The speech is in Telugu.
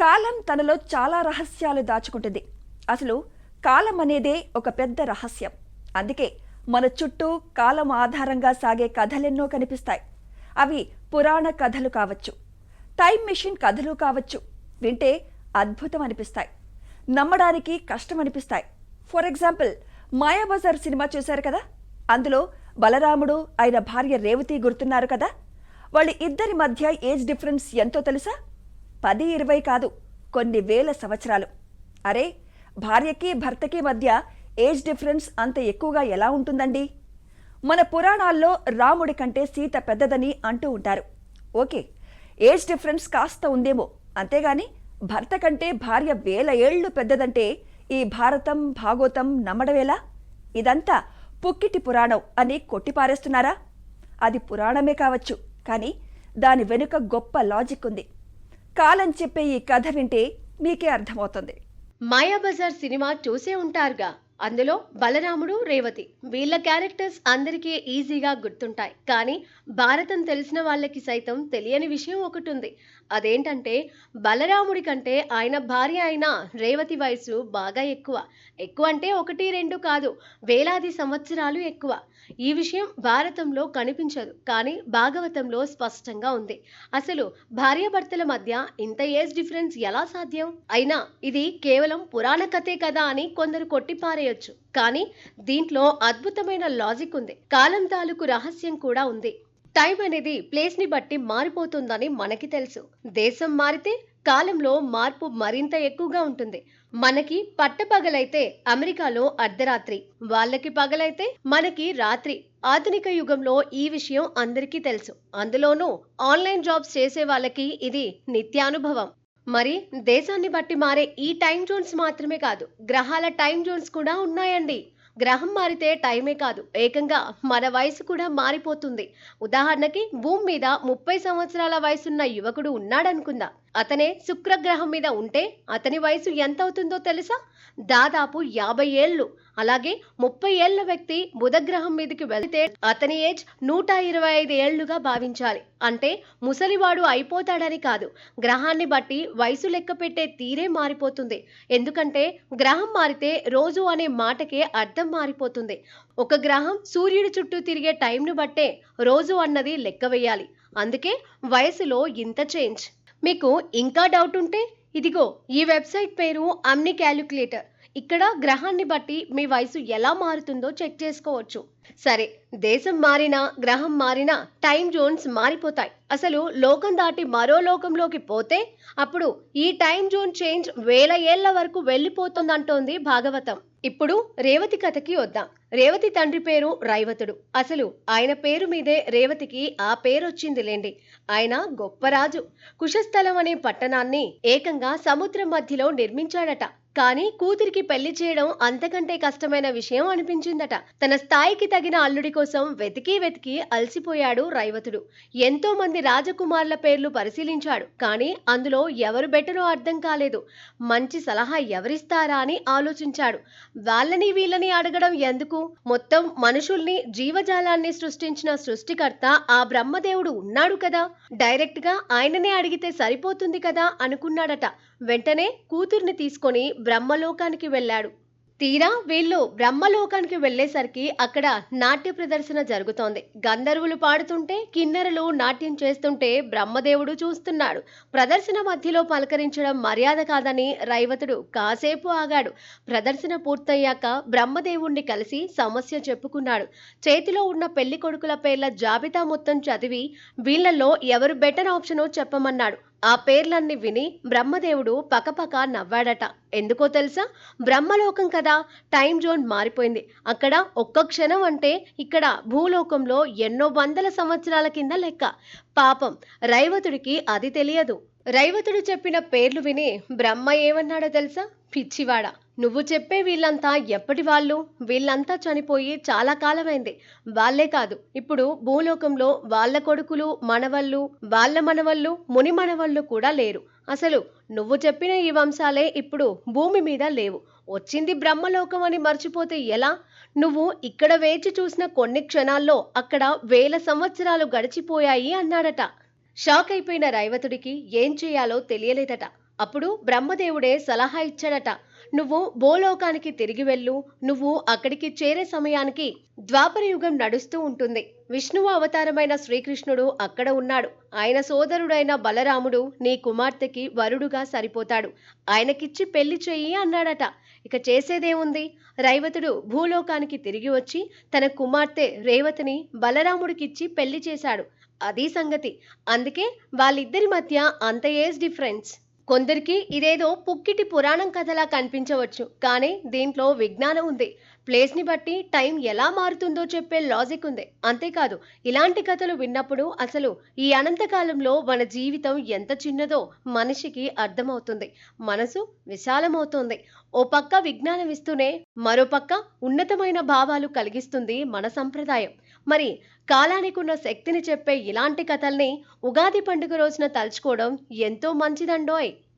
కాలం తనలో చాలా రహస్యాలు దాచుకుంటుంది. అసలు కాలం అనేదే ఒక పెద్ద రహస్యం. అందుకే మన చుట్టూ కాలం ఆధారంగా సాగే కథలెన్నో కనిపిస్తాయి. అవి పురాణ కథలు కావచ్చు, టైం మెషిన్ కథలు కావచ్చు. వింటే అద్భుతం అనిపిస్తాయి, నమ్మడానికి కష్టం అనిపిస్తాయి. ఫర్ ఎగ్జాంపుల్, మాయాబజార్ సినిమా చూశారు కదా. అందులో బలరాముడు ఆయన భార్య రేవతి గుర్తున్నారు కదా. వాళ్ళ ఇద్దరి మధ్య ఏజ్ డిఫరెన్స్ ఎంతో తెలుసా? 10-20 కాదు, కొన్ని వేల సంవత్సరాలు. అరే, భార్యకి భర్తకి మధ్య ఏజ్ డిఫరెన్స్ అంత ఎక్కువగా ఎలా ఉంటుందండి? మన పురాణాల్లో రాముడి కంటే సీత పెద్దదని అంటూ ఉంటారు. ఓకే, ఏజ్ డిఫరెన్స్ కాస్త ఉందేమో, అంతేగాని భర్త కంటే భార్య వేల ఏళ్లు పెద్దదంటే ఈ భారతం భాగవతం నమ్మడమేలా? ఇదంతా పుక్కిటి పురాణం అని కొట్టిపారేస్తున్నారా? అది పురాణమే కావచ్చు, కానీ దాని వెనుక గొప్ప లాజిక్ ఉంది. కాలం చెప్పే ఈ కథ వింటే మీకే అర్థమవుతుంది. మాయాబజార్ సినిమా చూసే ఉంటారుగా. అందులో బలరాముడు, రేవతి వీళ్ళ క్యారెక్టర్స్ అందరికీ ఈజీగా గుర్తుంటాయి. కానీ భారతం తెలిసిన వాళ్ళకి సైతం తెలియని విషయం ఒకటి ఉంది. అదేంటంటే, బలరాముడి కంటే ఆయన భార్య అయిన రేవతి వయసు బాగా ఎక్కువ. ఎక్కువ అంటే 1-2 కాదు, వేలాది సంవత్సరాలు ఎక్కువ. ఈ విషయం భారతంలో కనిపించదు, కానీ భాగవతంలో స్పష్టంగా ఉంది. అసలు భార్యాభర్తల మధ్య ఇంత ఏజ్ డిఫరెన్స్ ఎలా సాధ్యం? అయినా ఇది కేవలం పురాణ కథే కదా అని కొందరు కొట్టిపారేయొచ్చు. కానీ దీంట్లో అద్భుతమైన లాజిక్ ఉంది. కాలం తాలూకు రహస్యం కూడా ఉంది. టైం అనేది ప్లేస్ ని బట్టి మారిపోతుందని మనకి తెలుసు. దేశం మారితే కాలంలో మార్పు మరింత ఎక్కువగా ఉంటుంది. మనకి పట్టపగలైతే అమెరికాలో అర్ధరాత్రి, వాళ్ళకి పగలైతే మనకి రాత్రి. ఆధునిక యుగంలో ఈ విషయం అందరికీ తెలుసు. అందులోనూ ఆన్లైన్ జాబ్స్ చేసే వాళ్ళకి ఇది నిత్యానుభవం. మరి దేశాన్ని బట్టి మారే ఈ టైం జోన్స్ మాత్రమే కాదు, గ్రహాల టైం జోన్స్ కూడా ఉన్నాయండి. గ్రహం మారితే టైమే కాదు, ఏకంగా మన వయసు కూడా మారిపోతుంది. ఉదాహరణకి, భూమి మీద 30 సంవత్సరాల వయసున్న యువకుడు ఉన్నాడనుకుందా. అతనే శుక్రగ్రహం మీద ఉంటే అతని వయసు ఎంత అవుతుందో తెలుసా? దాదాపు 50 ఏళ్ళు. అలాగే 30 ఏళ్ల వ్యక్తి బుధగ్రహం మీదకి వెళితే అతని ఏజ్ 125 ఏళ్లుగా భావించాలి. అంటే ముసలివాడు అయిపోతాడని కాదు, గ్రహాన్ని బట్టి వయసు లెక్క పెట్టే తీరే మారిపోతుంది. ఎందుకంటే గ్రహం మారితే రోజు అనే మాటకే అర్థం మారిపోతుంది. ఒక గ్రహం సూర్యుడి చుట్టూ తిరిగే టైంను బట్టే రోజు అన్నది లెక్క వేయాలి. అందుకే వయసులో ఇంత చేంజ్. మీకు ఇంకా డౌట్ ఉంటే ఇదిగో ఈ వెబ్సైట్ పేరు అమ్ని క్యాలిక్యులేటర్. ఇక్కడ గ్రహాన్ని బట్టి మీ వయసు ఎలా మారుతుందో చెక్ చేసుకోవచ్చు. సరే, దేశం మారినా గ్రహం మారినా టైం జోన్స్ మారిపోతాయి. అసలు లోకం దాటి మరో లోకంలోకి పోతే అప్పుడు ఈ టైం జోన్ చేంజ్ వేల ఏళ్ల వరకు వెళ్ళిపోతుందంటోంది భాగవతం. ఇప్పుడు రేవతి కథకి వద్దాం. రేవతి తండ్రి పేరు రైవతుడు. అసలు ఆయన పేరు మీదే రేవతికి ఆ పేరొచ్చింది లేండి. ఆయన గొప్ప రాజు. కుశస్థలం అనే పట్టణాన్ని ఏకంగా సముద్రం మధ్యలో నిర్మించాడట. కానీ కూతురికి పెళ్లి చేయడం అంతకంటే కష్టమైన విషయం అనిపించిందట. తన స్థాయికి తగిన అల్లుడి కోసం వెతికి వెతికి అలసిపోయాడు రైవతుడు. ఎంతో మంది రాజకుమారుల పేర్లు పరిశీలించాడు, కానీ అందులో ఎవరు బెటరో అర్థం కాలేదు. మంచి సలహా ఎవరిస్తారా అని ఆలోచించాడు. వాళ్ళని వీళ్ళని అడగడం ఎందుకు? మొత్తం మనుషుల్ని, జీవజాలాన్ని సృష్టించిన సృష్టికర్త ఆ బ్రహ్మదేవుడు ఉన్నాడు కదా, డైరెక్ట్ గా ఆయననే అడిగితే సరిపోతుంది కదా అనుకున్నాడట. వెంటనే కూతుర్ని తీసుకొని బ్రహ్మలోకానికి వెళ్ళాడు. తీరా వీళ్ళు బ్రహ్మలోకానికి వెళ్లేసరికి అక్కడ నాట్య ప్రదర్శన జరుగుతోంది. గంధర్వులు పాడుతుంటే, కిన్నెరలు నాట్యం చేస్తుంటే బ్రహ్మదేవుడు చూస్తున్నాడు. ప్రదర్శన మధ్యలో పలకరించడం మర్యాద కాదని రైవతుడు కాసేపు ఆగాడు. ప్రదర్శన పూర్తయ్యాక బ్రహ్మదేవుణ్ణి కలిసి సమస్య చెప్పుకున్నాడు. చేతిలో ఉన్న పెళ్లి కొడుకుల పేర్ల జాబితా మొత్తం చదివి వీళ్లలో ఎవరు బెటర్ ఆప్షనో చెప్పమన్నాడు. ఆ పేర్లన్నీ విని బ్రహ్మదేవుడు పకపక నవ్వాడట. ఎందుకో తెలుసా? బ్రహ్మలోకం కదా, టైం జోన్ మారిపోయింది. అక్కడ ఒక్క క్షణం అంటే ఇక్కడ భూలోకంలో ఎన్నో వందల సంవత్సరాల కింద లెక్క. పాపం రైవతుడికి అది తెలియదు. రైవతుడు చెప్పిన పేర్లు విని బ్రహ్మ ఏమన్నాడో తెలుసా? పిచ్చివాడా, నువ్వు చెప్పే వీళ్ళంతా ఎప్పటి వాళ్ళు? వీళ్ళంతా చనిపోయి చాలా కాలమైంది. వాళ్ళే కాదు, ఇప్పుడు భూలోకంలో వాళ్ళ కొడుకులు, మనవళ్ళు, వాళ్ళ మనవళ్ళు, ముని మనవళ్ళు కూడా లేరు. అసలు నువ్వు చెప్పిన ఈ వంశాలే ఇప్పుడు భూమి మీద లేవు. వచ్చింది బ్రహ్మలోకం అని మర్చిపోతే ఎలా? నువ్వు ఇక్కడ వేచి చూసిన కొన్ని క్షణాల్లో అక్కడ వేల సంవత్సరాలు గడిచిపోయాయి అన్నాడట. షాక్ అయిపోయిన రైవతుడికి ఏం చేయాలో తెలియలేదట. అప్పుడు బ్రహ్మదేవుడే సలహా ఇచ్చాడట. నువ్వు భూలోకానికి తిరిగి వెళ్ళు. నువ్వు అక్కడికి చేరే సమయానికి ద్వాపర యుగం నడుస్తూ ఉంటుంది. విష్ణువు అవతారమైన శ్రీకృష్ణుడు అక్కడ ఉన్నాడు. ఆయన సోదరుడైన బలరాముడు నీ కుమార్తెకి వరుడుగా సరిపోతాడు. ఆయనకిచ్చి పెళ్లి చెయ్యి అన్నాడట. ఇక చేసేదేముంది? రైవతుడు భూలోకానికి తిరిగి వచ్చి తన కుమార్తె రేవతిని బలరాముడికిచ్చి పెళ్లి చేశాడు. అది సంగతి. అందుకే వాళ్ళిద్దరి మధ్య అంత ఏజ్ డిఫరెన్స్. కొందరికి ఇదేదో పుక్కిటి పురాణం కథలా కనిపించవచ్చు, కానీ దీంట్లో విజ్ఞానం ఉంది. ప్లేస్ ని బట్టి టైం ఎలా మారుతుందో చెప్పే లాజిక్ ఉంది. అంతేకాదు, ఇలాంటి కథలు విన్నప్పుడు అసలు ఈ అనంతకాలంలో మన జీవితం ఎంత చిన్నదో మనిషికి అర్థమవుతుంది. మనసు విశాలమవుతుంది. ఓ పక్క విజ్ఞానం ఇస్తూనే మరో పక్క ఉన్నతమైన భావాలు కలిగిస్తుంది మన సంప్రదాయం. మరి కాలానికి ఉన్న శక్తిని చెప్పే ఇలాంటి కథల్ని ఉగాది పండుగ రోజున తలుచుకోవడం ఎంతో మంచిదండోయ్.